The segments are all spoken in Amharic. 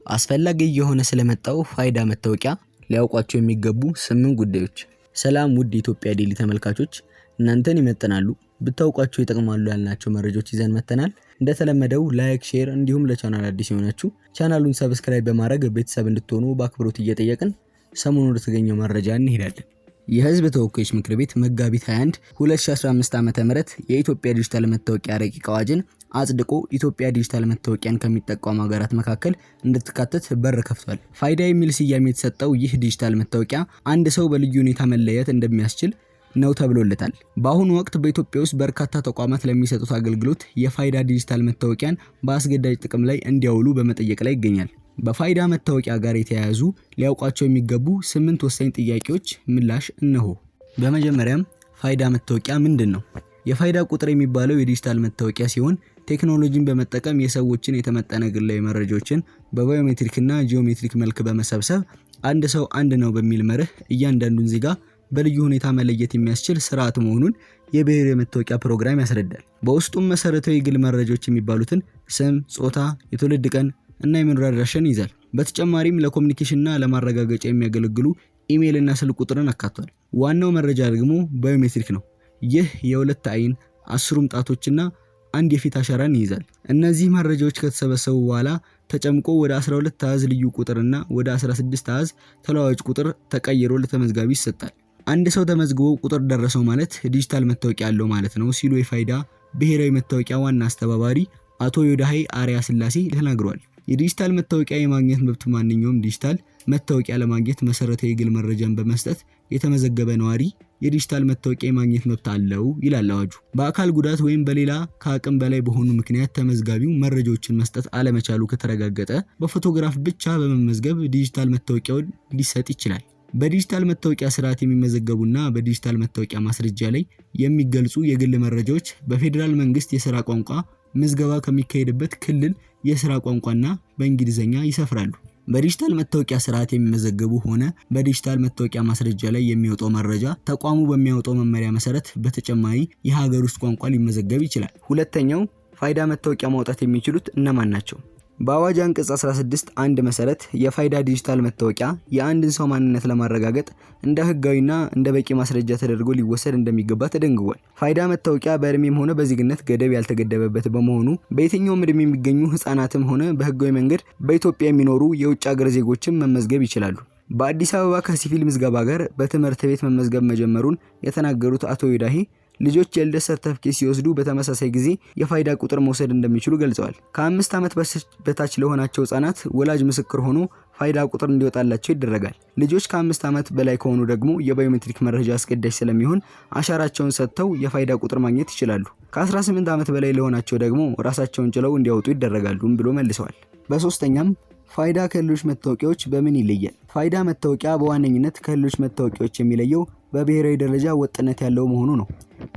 አስፈላጊ የሆነ ስለመጣው ፋይዳ መታወቂያ ሊያውቋቸው የሚገቡ 8 ጉዳዮች። ሰላም ውድ የኢትዮጵያ ዴሊ ተመልካቾች፣ እናንተን ይመጥናሉ ብታውቋቸው ይጠቅማሉ ያልናቸው መረጃዎች ይዘን መተናል። እንደተለመደው ላይክ፣ ሼር እንዲሁም ለቻናል አዲስ የሆናችሁ ቻናሉን ሰብስክራይብ በማድረግ ቤተሰብ እንድትሆኑ በአክብሮት እየጠየቅን ሰሞኑን ወደ ተገኘው መረጃ እንሄዳለን። የህዝብ ተወካዮች ምክር ቤት መጋቢት 21 2015 ዓ.ም የኢትዮጵያ ዲጂታል መታወቂያ ረቂቅ አዋጅን አጽድቆ ኢትዮጵያ ዲጂታል መታወቂያን ከሚጠቀሙ ሀገራት መካከል እንድትካተት በር ከፍቷል። ፋይዳ የሚል ስያሜ የተሰጠው ይህ ዲጂታል መታወቂያ አንድ ሰው በልዩ ሁኔታ መለየት እንደሚያስችል ነው ተብሎለታል። በአሁኑ ወቅት በኢትዮጵያ ውስጥ በርካታ ተቋማት ለሚሰጡት አገልግሎት የፋይዳ ዲጂታል መታወቂያን በአስገዳጅ ጥቅም ላይ እንዲያውሉ በመጠየቅ ላይ ይገኛል። በፋይዳ መታወቂያ ጋር የተያያዙ ሊያውቋቸው የሚገቡ 8 ወሳኝ ጥያቄዎች ምላሽ እነሆ። በመጀመሪያም ፋይዳ መታወቂያ ምንድነው? የፋይዳ ቁጥር የሚባለው የዲጂታል መታወቂያ ሲሆን ቴክኖሎጂን በመጠቀም የሰዎችን የተመጠነ ግላዊ መረጃዎችን በባዮሜትሪክና ጂኦሜትሪክ መልክ በመሰብሰብ አንድ ሰው አንድ ነው በሚል መርህ እያንዳንዱን ዜጋ በልዩ ሁኔታ መለየት የሚያስችል ስርዓት መሆኑን የብሔራዊ መታወቂያ ፕሮግራም ያስረዳል። በውስጡም መሰረታዊ የግል መረጃዎች የሚባሉትን ስም፣ ጾታ፣ የትውልድ ቀን እና የመኖሪያ አድራሻን ይይዛል። በተጨማሪም ለኮሙኒኬሽንና ለማረጋገጫ የሚያገለግሉ ኢሜይል እና ስልክ ቁጥርን አካቷል። ዋናው መረጃ ደግሞ ባዮሜትሪክ ነው። ይህ የሁለት አይን፣ 10 ጣቶችና አንድ የፊት አሻራን ይይዛል። እነዚህ መረጃዎች ከተሰበሰቡ በኋላ ተጨምቆ ወደ 12 አሃዝ ልዩ ቁጥርና ወደ 16 አሃዝ ተለዋዋጭ ቁጥር ተቀይሮ ለተመዝጋቢ ይሰጣል። አንድ ሰው ተመዝግቦ ቁጥር ደረሰው ማለት ዲጂታል መታወቂያ አለው ማለት ነው ሲሉ የፋይዳ ብሔራዊ መታወቂያ ዋና አስተባባሪ አቶ ዮዳሄ አርያ ስላሴ ተናግረዋል። የዲጂታል መታወቂያ የማግኘት መብት ማንኛውም ዲጂታል መታወቂያ ለማግኘት መሰረታዊ የግል መረጃን በመስጠት የተመዘገበ ነዋሪ የዲጂታል መታወቂያ የማግኘት መብት አለው ይላል አዋጁ። በአካል ጉዳት ወይም በሌላ ከአቅም በላይ በሆኑ ምክንያት ተመዝጋቢው መረጃዎችን መስጠት አለመቻሉ ከተረጋገጠ በፎቶግራፍ ብቻ በመመዝገብ ዲጂታል መታወቂያውን ሊሰጥ ይችላል። በዲጂታል መታወቂያ ስርዓት የሚመዘገቡና በዲጂታል መታወቂያ ማስረጃ ላይ የሚገልጹ የግል መረጃዎች በፌዴራል መንግስት የሥራ ቋንቋ ምዝገባ ከሚካሄድበት ክልል የሥራ ቋንቋና በእንግሊዝኛ ይሰፍራሉ። በዲጂታል መታወቂያ ስርዓት የሚመዘገቡ ሆነ በዲጂታል መታወቂያ ማስረጃ ላይ የሚወጣው መረጃ ተቋሙ በሚያወጣው መመሪያ መሰረት በተጨማሪ የሀገር ውስጥ ቋንቋ ሊመዘገብ ይችላል። ሁለተኛው ፋይዳ መታወቂያ ማውጣት የሚችሉት እነማን ናቸው? በአዋጅ አንቀጽ 16 1 መሰረት የፋይዳ ዲጂታል መታወቂያ የአንድን ሰው ማንነት ለማረጋገጥ እንደ ህጋዊና እንደ በቂ ማስረጃ ተደርጎ ሊወሰድ እንደሚገባ ተደንግጓል። ፋይዳ መታወቂያ በእድሜም ሆነ በዜግነት ገደብ ያልተገደበበት በመሆኑ በየትኛውም እድሜ የሚገኙ ህፃናትም ሆነ በህጋዊ መንገድ በኢትዮጵያ የሚኖሩ የውጭ ሀገር ዜጎችም መመዝገብ ይችላሉ። በአዲስ አበባ ከሲቪል ምዝገባ ጋር በትምህርት ቤት መመዝገብ መጀመሩን የተናገሩት አቶ ዮዳሄ ልጆች የልደት ሰርተፍኬት ሲወስዱ በተመሳሳይ ጊዜ የፋይዳ ቁጥር መውሰድ እንደሚችሉ ገልጸዋል። ከ5 ዓመት በታች ለሆናቸው ህጻናት ወላጅ ምስክር ሆኖ ፋይዳ ቁጥር እንዲወጣላቸው ይደረጋል። ልጆች ከ5 ዓመት በላይ ከሆኑ ደግሞ የባዮሜትሪክ መረጃ አስገዳጅ ስለሚሆን አሻራቸውን ሰጥተው የፋይዳ ቁጥር ማግኘት ይችላሉ። ከ18 ዓመት በላይ ለሆናቸው ደግሞ ራሳቸውን ችለው እንዲያወጡ ይደረጋሉ ብሎ መልሰዋል። በሶስተኛም ፋይዳ ከሌሎች መታወቂያዎች በምን ይለያል? ፋይዳ መታወቂያ በዋነኝነት ከሌሎች መታወቂያዎች የሚለየው በብሔራዊ ደረጃ ወጥነት ያለው መሆኑ ነው።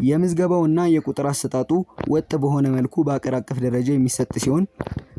የምዝገባውና የቁጥር አሰጣጡ ወጥ በሆነ መልኩ በአገር አቀፍ ደረጃ የሚሰጥ ሲሆን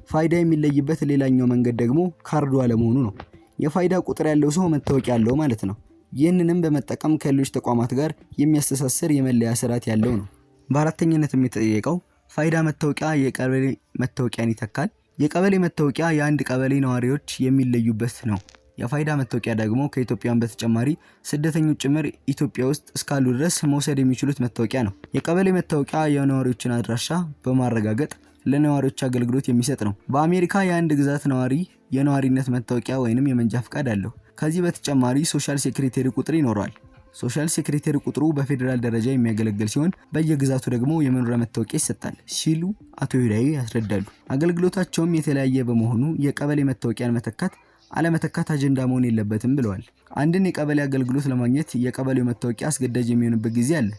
ፋይዳ የሚለይበት ሌላኛው መንገድ ደግሞ ካርዱ አለመሆኑ ነው። የፋይዳ ቁጥር ያለው ሰው መታወቂያ ያለው ማለት ነው። ይህንንም በመጠቀም ከሌሎች ተቋማት ጋር የሚያስተሳስር የመለያ ስርዓት ያለው ነው። በአራተኛነት የተጠየቀው ፋይዳ መታወቂያ የቀበሌ መታወቂያን ይተካል? የቀበሌ መታወቂያ የአንድ ቀበሌ ነዋሪዎች የሚለዩበት ነው። የፋይዳ መታወቂያ ደግሞ ከኢትዮጵያውያን በተጨማሪ ስደተኞች ጭምር ኢትዮጵያ ውስጥ እስካሉ ድረስ መውሰድ የሚችሉት መታወቂያ ነው። የቀበሌ መታወቂያ የነዋሪዎችን አድራሻ በማረጋገጥ ለነዋሪዎች አገልግሎት የሚሰጥ ነው። በአሜሪካ የአንድ ግዛት ነዋሪ የነዋሪነት መታወቂያ ወይንም የመንጃ ፍቃድ አለው። ከዚህ በተጨማሪ ሶሻል ሴክሬታሪ ቁጥር ይኖረዋል። ሶሻል ሴክሬታሪ ቁጥሩ በፌዴራል ደረጃ የሚያገለግል ሲሆን በየግዛቱ ደግሞ የመኖሪያ መታወቂያ ይሰጣል ሲሉ አቶ ዮዳሄ ያስረዳሉ። አገልግሎታቸውም የተለያየ በመሆኑ የቀበሌ መታወቂያን መተካት አለመተካት አጀንዳ መሆን የለበትም ብለዋል። አንድን የቀበሌ አገልግሎት ለማግኘት የቀበሌው መታወቂያ አስገዳጅ የሚሆንበት ጊዜ አለ።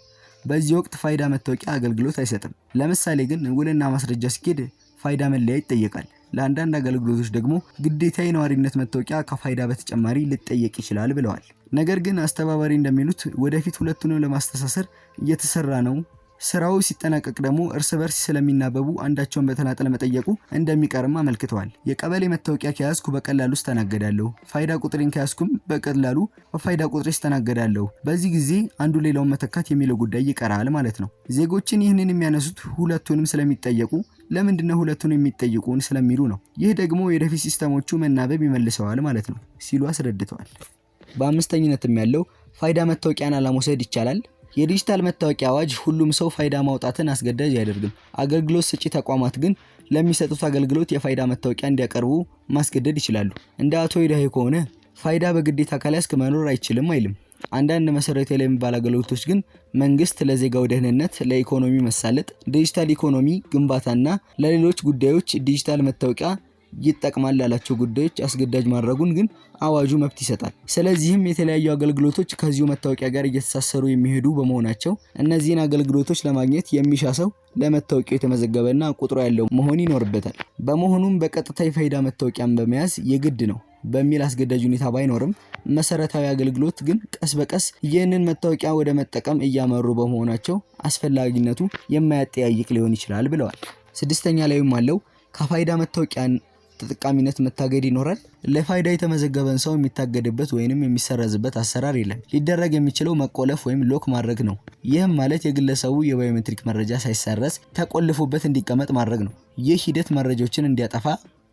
በዚህ ወቅት ፋይዳ መታወቂያ አገልግሎት አይሰጥም። ለምሳሌ ግን ውልና ማስረጃ ሲኬድ ፋይዳ መለያ ይጠየቃል። ለአንዳንድ አገልግሎቶች ደግሞ ግዴታ የነዋሪነት መታወቂያ ከፋይዳ በተጨማሪ ሊጠየቅ ይችላል ብለዋል። ነገር ግን አስተባባሪ እንደሚሉት ወደፊት ሁለቱንም ለማስተሳሰር እየተሰራ ነው። ስራው ሲጠናቀቅ ደግሞ እርስ በርስ ስለሚናበቡ አንዳቸውን በተናጠል መጠየቁ እንደሚቀርም አመልክተዋል። የቀበሌ መታወቂያ ከያዝኩ በቀላሉ እስተናገዳለሁ፣ ፋይዳ ቁጥሬን ከያዝኩም በቀላሉ በፋይዳ ቁጥሬ እስተናገዳለሁ። በዚህ ጊዜ አንዱ ሌላውን መተካት የሚለው ጉዳይ ይቀራል ማለት ነው። ዜጎችን ይህንን የሚያነሱት ሁለቱንም ስለሚጠየቁ ለምንድነው ሁለቱን የሚጠይቁን ስለሚሉ ነው። ይህ ደግሞ የወደፊት ሲስተሞቹ መናበብ ይመልሰዋል ማለት ነው ሲሉ አስረድተዋል። በአምስተኝነትም ያለው ፋይዳ መታወቂያን አለመውሰድ ይቻላል። የዲጂታል መታወቂያ አዋጅ ሁሉም ሰው ፋይዳ ማውጣትን አስገዳጅ አያደርግም። አገልግሎት ሰጪ ተቋማት ግን ለሚሰጡት አገልግሎት የፋይዳ መታወቂያ እንዲያቀርቡ ማስገደድ ይችላሉ። እንደ አቶ ይዳሄ ከሆነ ፋይዳ በግዴታ ካልያዝክ መኖር አይችልም አይልም። አንዳንድ መሰረታዊ የሚባሉ አገልግሎቶች ግን መንግስት ለዜጋው ደህንነት፣ ለኢኮኖሚ መሳለጥ፣ ዲጂታል ኢኮኖሚ ግንባታና ለሌሎች ጉዳዮች ዲጂታል መታወቂያ ይጠቅማል ያላቸው ጉዳዮች አስገዳጅ ማድረጉን ግን አዋጁ መብት ይሰጣል። ስለዚህም የተለያዩ አገልግሎቶች ከዚሁ መታወቂያ ጋር እየተሳሰሩ የሚሄዱ በመሆናቸው እነዚህን አገልግሎቶች ለማግኘት የሚሻ ሰው ለመታወቂያው የተመዘገበና ቁጥሩ ያለው መሆን ይኖርበታል። በመሆኑም በቀጥታ የፋይዳ መታወቂያን በመያዝ የግድ ነው በሚል አስገዳጅ ሁኔታ ባይኖርም መሰረታዊ አገልግሎት ግን ቀስ በቀስ ይህንን መታወቂያ ወደ መጠቀም እያመሩ በመሆናቸው አስፈላጊነቱ የማያጠያይቅ ሊሆን ይችላል ብለዋል። ስድስተኛ ላይም አለው ከፋይዳ መታወቂያን ተጠቃሚነት መታገድ ይኖራል። ለፋይዳ የተመዘገበን ሰው የሚታገድበት ወይንም የሚሰረዝበት አሰራር የለም። ሊደረግ የሚችለው መቆለፍ ወይም ሎክ ማድረግ ነው። ይህም ማለት የግለሰቡ የባዮሜትሪክ መረጃ ሳይሰረዝ ተቆልፎበት እንዲቀመጥ ማድረግ ነው። ይህ ሂደት መረጃዎችን እንዲያጠፋ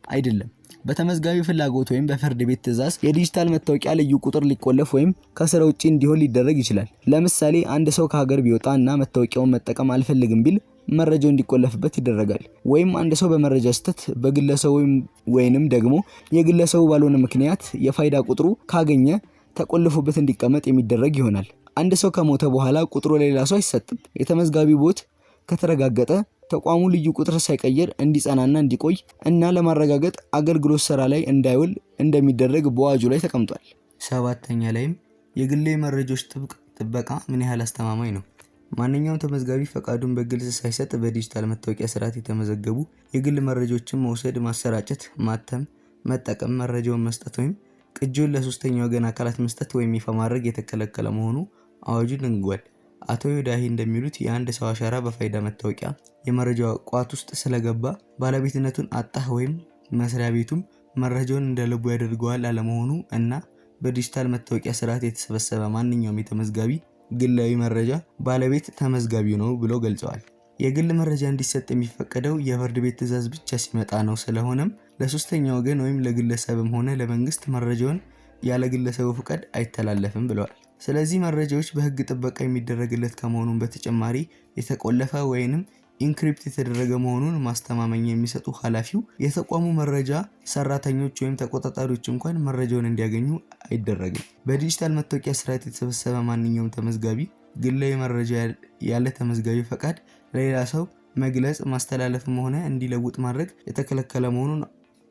አይደለም። በተመዝጋቢ ፍላጎት ወይም በፍርድ ቤት ትዕዛዝ የዲጂታል መታወቂያ ልዩ ቁጥር ሊቆለፍ ወይም ከስራ ውጪ እንዲሆን ሊደረግ ይችላል። ለምሳሌ አንድ ሰው ከሀገር ቢወጣ እና መታወቂያውን መጠቀም አልፈልግም ቢል መረጃው እንዲቆለፍበት ይደረጋል። ወይም አንድ ሰው በመረጃ ስህተት በግለሰቡ ወይንም ደግሞ የግለሰቡ ባልሆነ ምክንያት የፋይዳ ቁጥሩ ካገኘ ተቆልፎበት እንዲቀመጥ የሚደረግ ይሆናል። አንድ ሰው ከሞተ በኋላ ቁጥሩ ለሌላ ሰው አይሰጥም። የተመዝጋቢ ቦት ከተረጋገጠ ተቋሙ ልዩ ቁጥር ሳይቀየር እንዲጸናና እንዲቆይ እና ለማረጋገጥ አገልግሎት ስራ ላይ እንዳይውል እንደሚደረግ በአዋጁ ላይ ተቀምጧል። ሰባተኛ ላይም የግል መረጃዎች ጥበቃ ምን ያህል አስተማማኝ ነው? ማንኛውም ተመዝጋቢ ፈቃዱን በግልጽ ሳይሰጥ በዲጂታል መታወቂያ ስርዓት የተመዘገቡ የግል መረጃዎችን መውሰድ፣ ማሰራጨት፣ ማተም፣ መጠቀም፣ መረጃውን መስጠት ወይም ቅጂውን ለሶስተኛ ወገን አካላት መስጠት ወይም ይፋ ማድረግ የተከለከለ መሆኑ አዋጁ ደንግጓል። አቶ ይዳሄ እንደሚሉት የአንድ ሰው አሻራ በፋይዳ መታወቂያ የመረጃ ቋት ውስጥ ስለገባ ባለቤትነቱን አጣህ ወይም መስሪያ ቤቱም መረጃውን እንደልቡ ያደርገዋል አለመሆኑ እና በዲጂታል መታወቂያ ስርዓት የተሰበሰበ ማንኛውም የተመዝጋቢ ግላዊ መረጃ ባለቤት ተመዝጋቢው ነው ብለው ገልጸዋል። የግል መረጃ እንዲሰጥ የሚፈቀደው የፍርድ ቤት ትዕዛዝ ብቻ ሲመጣ ነው። ስለሆነም ለሶስተኛ ወገን ወይም ለግለሰብም ሆነ ለመንግስት መረጃውን ያለ ግለሰቡ ፍቃድ አይተላለፍም ብለዋል። ስለዚህ መረጃዎች በህግ ጥበቃ የሚደረግለት ከመሆኑም በተጨማሪ የተቆለፈ ወይንም ኢንክሪፕት የተደረገ መሆኑን ማስተማመኛ የሚሰጡ ኃላፊው የተቋሙ መረጃ ሰራተኞች ወይም ተቆጣጣሪዎች እንኳን መረጃውን እንዲያገኙ አይደረግም። በዲጂታል መታወቂያ ስርዓት የተሰበሰበ ማንኛውም ተመዝጋቢ ግላዊ መረጃ ያለ ተመዝጋቢ ፈቃድ ለሌላ ሰው መግለጽ፣ ማስተላለፍም ሆነ እንዲለውጥ ማድረግ የተከለከለ መሆኑን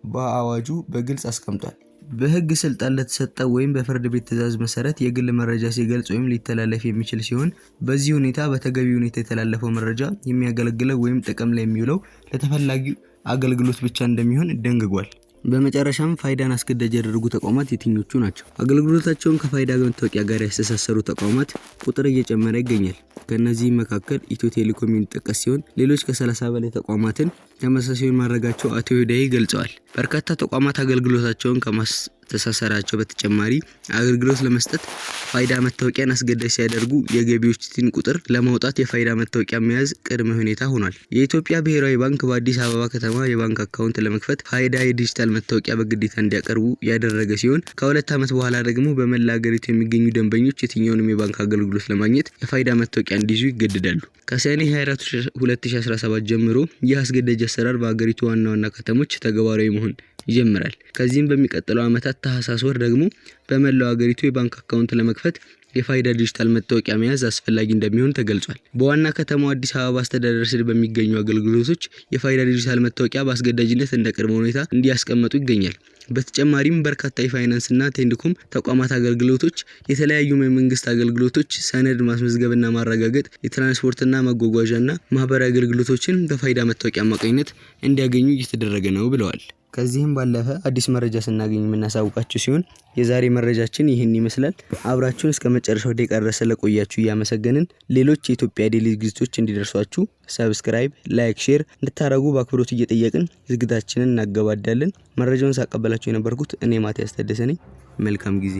በአዋጁ በግልጽ አስቀምጧል። በህግ ስልጣን ለተሰጠው ወይም በፍርድ ቤት ትዕዛዝ መሰረት የግል መረጃ ሲገልጽ ወይም ሊተላለፍ የሚችል ሲሆን በዚህ ሁኔታ በተገቢ ሁኔታ የተላለፈው መረጃ የሚያገለግለው ወይም ጥቅም ላይ የሚውለው ለተፈላጊው አገልግሎት ብቻ እንደሚሆን ደንግጓል። በመጨረሻም ፋይዳን አስገዳጅ ያደረጉ ተቋማት የትኞቹ ናቸው? አገልግሎታቸውን ከፋይዳ መታወቂያ ጋር ያስተሳሰሩ ተቋማት ቁጥር እየጨመረ ይገኛል። ከነዚህም መካከል ኢትዮ ቴሌኮም የሚጠቀስ ሲሆን ሌሎች ከ30 በላይ ተቋማትን ተመሳሳይ ማድረጋቸው አቶ ይዳሄ ገልጸዋል። በርካታ ተቋማት አገልግሎታቸውን ከማስተሳሰራቸው በተጨማሪ አገልግሎት ለመስጠት ፋይዳ መታወቂያን አስገዳጅ ሲያደርጉ የገቢዎች ቲን ቁጥር ለማውጣት የፋይዳ መታወቂያ መያዝ ቅድመ ሁኔታ ሆኗል። የኢትዮጵያ ብሔራዊ ባንክ በአዲስ አበባ ከተማ የባንክ አካውንት ለመክፈት ፋይዳ የዲጂታል መታወቂያ በግዴታ እንዲያቀርቡ ያደረገ ሲሆን ከ2 ዓመት በኋላ ደግሞ በመላ ሀገሪቱ የሚገኙ ደንበኞች የትኛውንም የባንክ አገልግሎት ለማግኘት የፋይዳ መታወቂያ እንዲይዙ ይገደዳሉ። ከሰኔ 24 2017 ጀምሮ ይህ አስገዳጅ አሰራር በሀገሪቱ ዋና ዋና ከተሞች ተግባራዊ መሆን ይጀምራል። ከዚህም በሚቀጥለው ዓመታት ታህሳስ ወር ደግሞ በመላው ሀገሪቱ የባንክ አካውንት ለመክፈት የፋይዳ ዲጂታል መታወቂያ መያዝ አስፈላጊ እንደሚሆን ተገልጿል። በዋና ከተማው አዲስ አበባ አስተዳደር ስር በሚገኙ አገልግሎቶች የፋይዳ ዲጂታል መታወቂያ በአስገዳጅነት እንደ ቅድመ ሁኔታ እንዲያስቀምጡ ይገኛል። በተጨማሪም በርካታ የፋይናንስና ቴሌኮም ተቋማት አገልግሎቶች፣ የተለያዩ የመንግስት አገልግሎቶች፣ ሰነድ ማስመዝገብና ማረጋገጥ፣ የትራንስፖርትና መጓጓዣና ማህበራዊ አገልግሎቶችን በፋይዳ መታወቂያ አማካኝነት እንዲያገኙ እየተደረገ ነው ብለዋል። ከዚህም ባለፈ አዲስ መረጃ ስናገኝ የምናሳውቃችሁ ሲሆን የዛሬ መረጃችን ይህን ይመስላል። አብራችሁን እስከ መጨረሻው ደቂቃ ድረስ ስለቆያችሁ እያመሰገንን ሌሎች የኢትዮጵያ ዴይሊ ዝግጅቶች እንዲደርሷችሁ ሰብስክራይብ፣ ላይክ፣ ሼር እንድታረጉ በአክብሮት እየጠየቅን ዝግጅታችንን እናገባዳለን። መረጃውን ሳቀበላችሁ የነበርኩት እኔ ማቲያስ ታደሰ ነኝ። መልካም ጊዜ